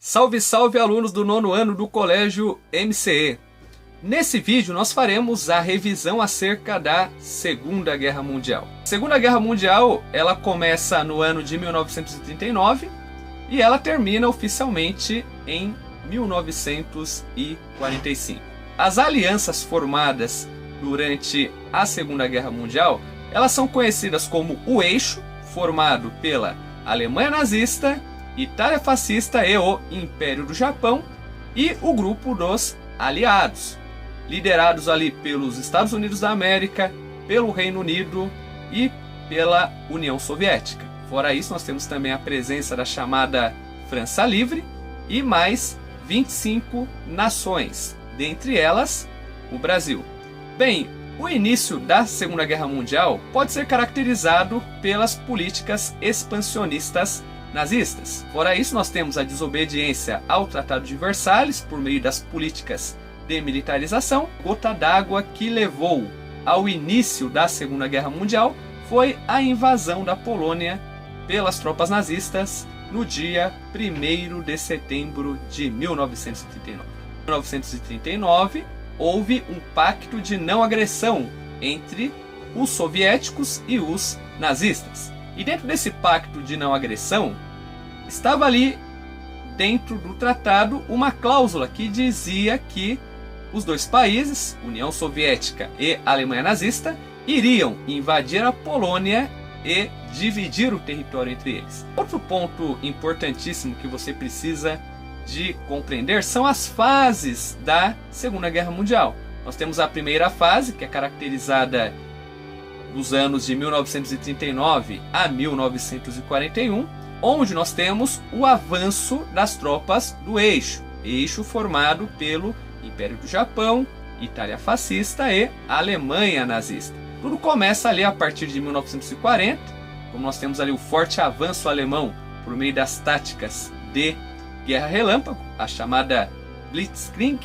Salve, salve alunos do 9º ano do Colégio MCE! Nesse vídeo nós faremos a revisão acerca da Segunda Guerra Mundial. A Segunda Guerra Mundial ela começa no ano de 1939 e ela termina oficialmente em 1945. As alianças formadas durante a Segunda Guerra Mundial elas são conhecidas como o Eixo, formado pela Alemanha nazista, Itália fascista e o Império do Japão, e o grupo dos aliados, liderados ali pelos Estados Unidos da América, pelo Reino Unido e pela União Soviética. Fora isso, nós temos também a presença da chamada França Livre e mais 25 nações, dentre elas o Brasil. Bem, o início da Segunda Guerra Mundial pode ser caracterizado pelas políticas expansionistas nazistas. Fora isso, nós temos a desobediência ao Tratado de Versalhes por meio das políticas de militarização. A gota d'água que levou ao início da Segunda Guerra Mundial foi a invasão da Polônia pelas tropas nazistas no dia 1º de setembro de 1939. Em 1939, houve um pacto de não agressão entre os soviéticos e os nazistas. E dentro desse pacto de não agressão, estava ali dentro do tratado uma cláusula que dizia que os dois países, União Soviética e Alemanha nazista, iriam invadir a Polônia e dividir o território entre eles. Outro ponto importantíssimo que você precisa de compreender são as fases da Segunda Guerra Mundial. Nós temos a primeira fase, que é caracterizada dos anos de 1939 a 1941, onde nós temos o avanço das tropas do eixo formado pelo Império do Japão, Itália fascista e Alemanha nazista. Tudo começa ali a partir de 1940, como nós temos ali o forte avanço alemão por meio das táticas de guerra relâmpago, a chamada Blitzkrieg,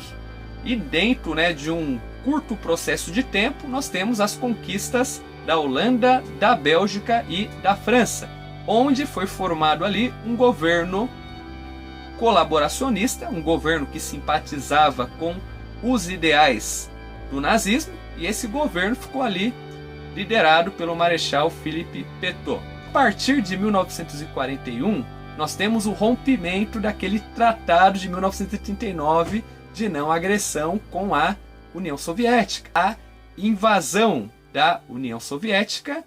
e dentro de um curto processo de tempo nós temos as conquistas da Holanda, da Bélgica e da França, onde foi formado ali um governo colaboracionista, um governo que simpatizava com os ideais do nazismo, e esse governo ficou ali liderado pelo Marechal Philippe Pétain. A partir de 1941, nós temos o rompimento daquele tratado de 1939 de não agressão com a União Soviética, a invasão da União Soviética,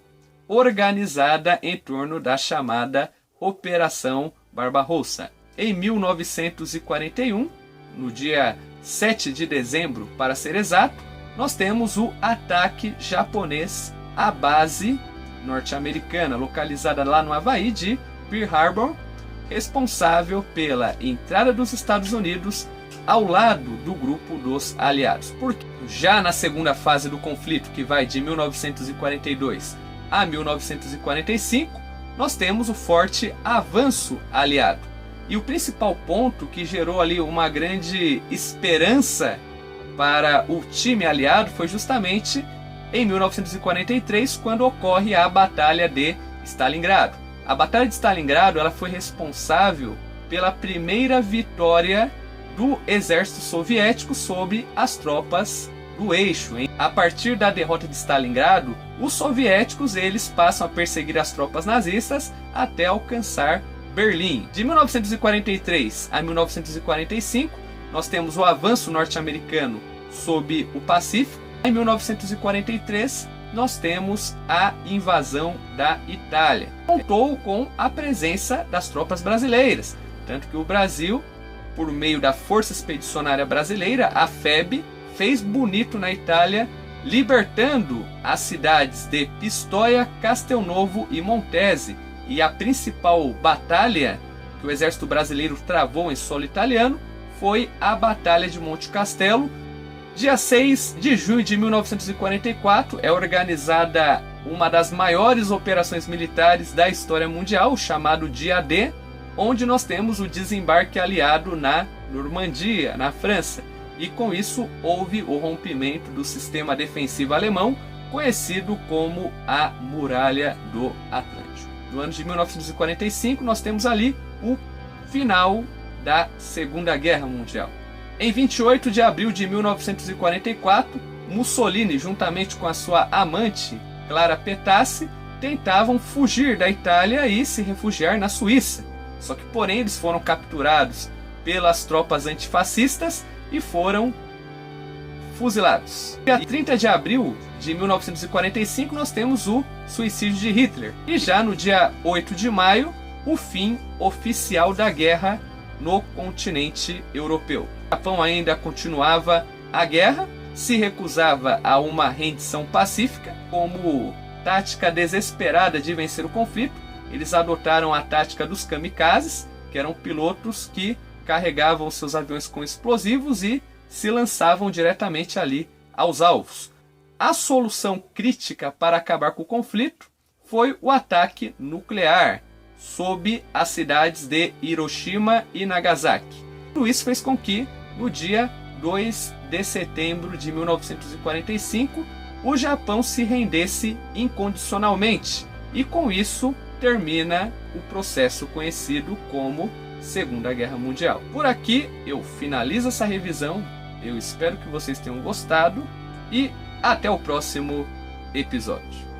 organizada em torno da chamada Operação Barbarossa. Em 1941, no dia 7 de dezembro, para ser exato, nós temos o ataque japonês à base norte-americana, localizada lá no Havaí de Pearl Harbor, responsável pela entrada dos Estados Unidos ao lado do grupo dos aliados. Porque já na segunda fase do conflito, que vai de 1942 a 1945, nós temos o forte avanço aliado. E o principal ponto que gerou ali uma grande esperança para o time aliado foi justamente em 1943, quando ocorre a Batalha de Stalingrado. A Batalha de Stalingrado ela foi responsável pela primeira vitória do exército soviético sobre as tropas do eixo. A partir da derrota de Stalingrado, os soviéticos eles passam a perseguir as tropas nazistas até alcançar Berlim. De 1943 a 1945, nós temos o avanço norte-americano sob o Pacífico. Em 1943, nós temos a invasão da Itália. Contou com a presença das tropas brasileiras, tanto que o Brasil, por meio da Força Expedicionária Brasileira, a FEB, fez bonito na Itália, libertando as cidades de Pistoia, Castelnovo e Montese. E a principal batalha que o exército brasileiro travou em solo italiano foi a Batalha de Monte Castelo. Dia 6 de junho de 1944 é organizada uma das maiores operações militares da história mundial, o chamado Dia D, onde nós temos o desembarque aliado na Normandia, na França. E com isso houve o rompimento do sistema defensivo alemão, conhecido como a Muralha do Atlântico. No ano de 1945 nós temos ali o final da Segunda Guerra Mundial. Em 28 de abril de 1944, Mussolini, juntamente com a sua amante, Clara Petacci, tentavam fugir da Itália e se refugiar na Suíça. Só que, porém, eles foram capturados pelas tropas antifascistas e foram fuzilados. Dia 30 de abril de 1945, nós temos o suicídio de Hitler. E já no dia 8 de maio, o fim oficial da guerra no continente europeu. O Japão ainda continuava a guerra, se recusava a uma rendição pacífica. Como tática desesperada de vencer o conflito, eles adotaram a tática dos kamikazes, que eram pilotos que carregavam seus aviões com explosivos e se lançavam diretamente ali aos alvos. A solução crítica para acabar com o conflito foi o ataque nuclear sobre as cidades de Hiroshima e Nagasaki. Tudo isso fez com que, no dia 2 de setembro de 1945, o Japão se rendesse incondicionalmente. E com isso termina o processo conhecido como Segunda Guerra Mundial. Por aqui eu finalizo essa revisão. Eu espero que vocês tenham gostado e até o próximo episódio.